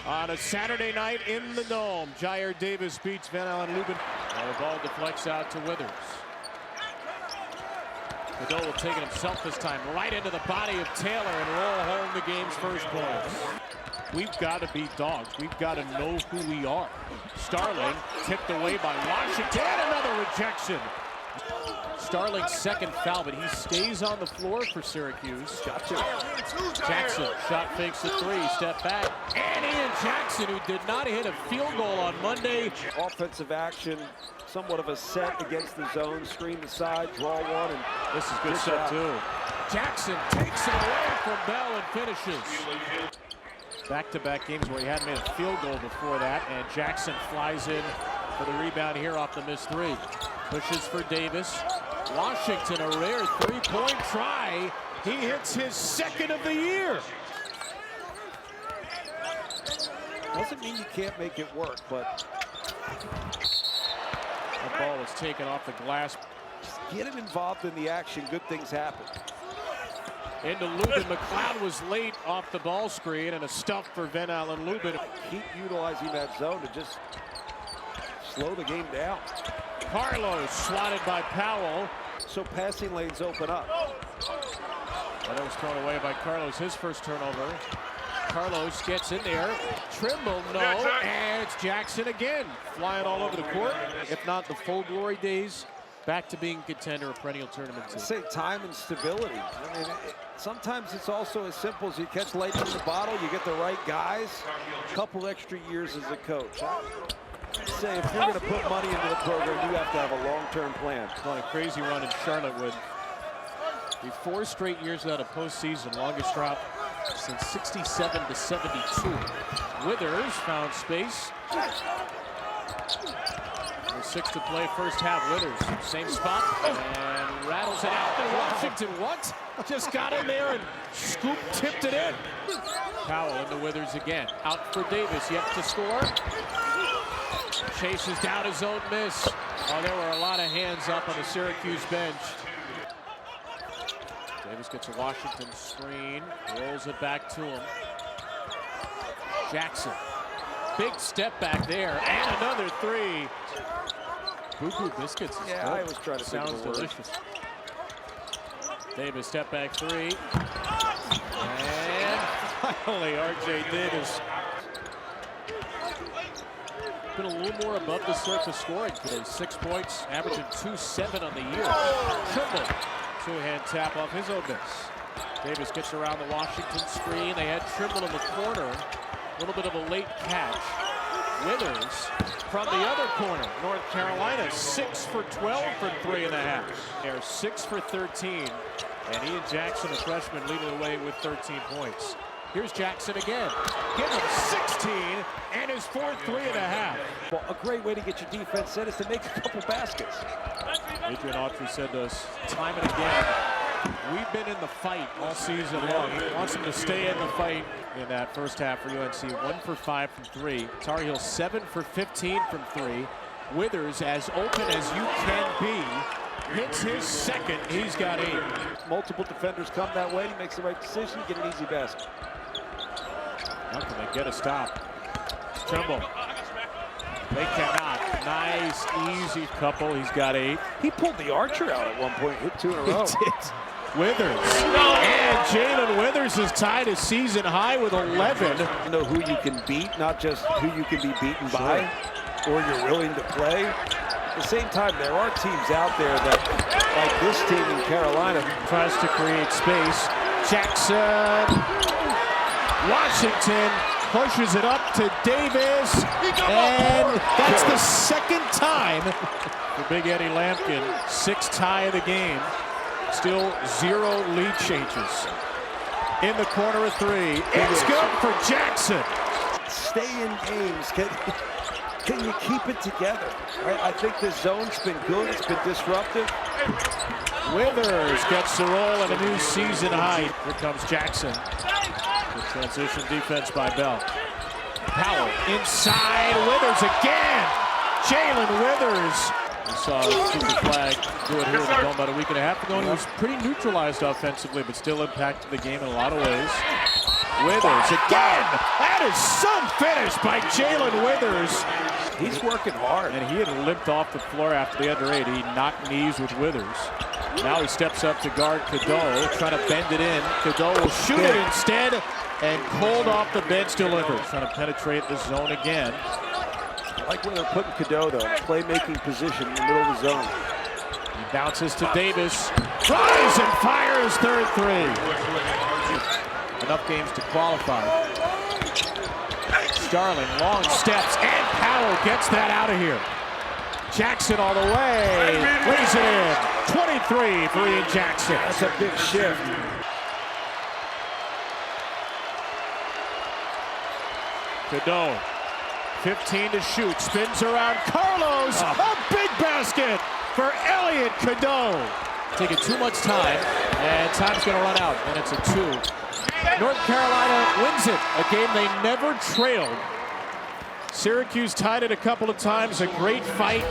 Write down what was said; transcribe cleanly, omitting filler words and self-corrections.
On a Saturday night in the Dome, Jair Davis beats Van Allen Lubin. The ball deflects out to Withers. Cadeau will take it himself this time, right into the body of Taylor and roll home the game's first points. We've got to be dogs. We've got to know who we are. Starling tipped away by Washington. Another rejection. Starling's second foul, but he stays on the floor for Syracuse. Jackson shot fakes the three, step back. And Ian Jackson, who did not hit a field goal on Monday. Offensive action, somewhat of a set against the zone, screen the side, draw one, and this is good stuff too. Jackson takes it away from Bell and finishes. Back-to-back games where he hadn't made a field goal before that, and Jackson flies in for the rebound here off the missed three. Pushes for Davis. Washington, a rare three-point try. He hits his second of the year. Doesn't mean you can't make it work, but the ball is taken off the glass. Just get him involved in the action, good things happen. Into Lubin. McLeod was late off the ball screen, and a stuff for Van Allen Lubin. Keep utilizing that zone to just slow the game down. Carlos swatted by Powell. So passing lanes open up. That was thrown away by Carlos, his first turnover. Carlos gets in there. Trimble, no, and it's Jackson again. Flying all over the court. If not the full glory days, back to being contender, a perennial tournament team. I'd say time and stability. I mean, sometimes it's also as simple as you catch lightning in the bottle, you get the right guys. A couple extra years as a coach. I'd say if you're going to put money into the program, you have to have a long-term plan. On a crazy run in Charlotte with the 4 straight years without a postseason, longest drop since 67 to 72. Withers found space. There's 6 to play, first half. Withers, same spot, and rattles it out. And Washington, what? Just got in there and scoop tipped it in. Powell into Withers again. Out for Davis, yet to score. Chases down his own miss. Oh, there were a lot of hands up on the Syracuse bench. Davis gets a Washington screen, rolls it back to him. Jackson, big step back there, and another three. Boo-boo biscuits. Yeah, I was trying to think sounds delicious. Davis step back three, and finally R.J. Davis. Been a little more above the surface scoring today. 6 points, averaging 2-7 on the year. Trimble, two-hand tap off his own miss. Davis gets around the Washington screen. They had Trimble in the corner. A little bit of a late catch. Withers from the other corner. North Carolina 6 for 12 from 3.5. They're 6 for 13. And Ian Jackson, a freshman, leading the way with 13 points. Here's Jackson again. Give him 16 and his fourth 3.5. Well, a great way to get your defense set is to make a couple baskets. Adrian Autry said to us time and again, we've been in the fight all season long. He wants them to stay in the fight in that first half for UNC. 1 for 5 from 3. Tar Heels 7 for 15 from 3. Withers, as open as you can be, hits his second. He's got 8. Multiple defenders come that way. He makes the right decision. Get an easy basket. How can they get a stop? Trimble. They cannot. Nice, easy couple. He's got 8. He pulled the archer out at one point. Hit 2 in a row. He did. Withers. And Jalen Withers is tied a season high with 11. You know who you can beat, not just who you can be beaten by, or you're willing to play. At the same time, there are teams out there that, like this team in Carolina, tries to create space. Jackson. Washington pushes it up to Davis. And that's the second time for Big Eddie Lampkin. 6th tie of the game. Still 0 lead changes. In the corner of 3. It's good for Jackson. Stay in games. Can you keep it together? I think the zone's been good. It's been disruptive. Withers gets the roll and a new season high. Here comes Jackson. Good transition defense by Bell. Powell inside. Withers again. Jalen Withers. We saw Cooper Flag do it here in the Dome about a week and a half ago, and he was pretty neutralized offensively, but still impacted the game in a lot of ways. Withers again. That is some finish by Jalen Withers. He's working hard. And he had limped off the floor after the under 8. He knocked knees with Withers. Now he steps up to guard Cadeau, trying to bend it in. Cadeau will shoot it instead, and Cold off the bench delivers. Trying to penetrate the zone again. I like where they're putting Cadeau, though, playmaking position in the middle of the zone. He bounces to Davis, tries and fires third three. Enough games to qualify. Starling, long steps, and Powell gets that out of here. Jackson all the way, lays it in. 23 for Ian Jackson. That's a big shift. Cadeau, 15 to shoot, spins around Carlos. A big basket for Elliot Cadeau. Taking too much time, and time's going to run out, and it's a 2. North Carolina wins it, a game they never trailed. Syracuse tied it a couple of times, a great fight.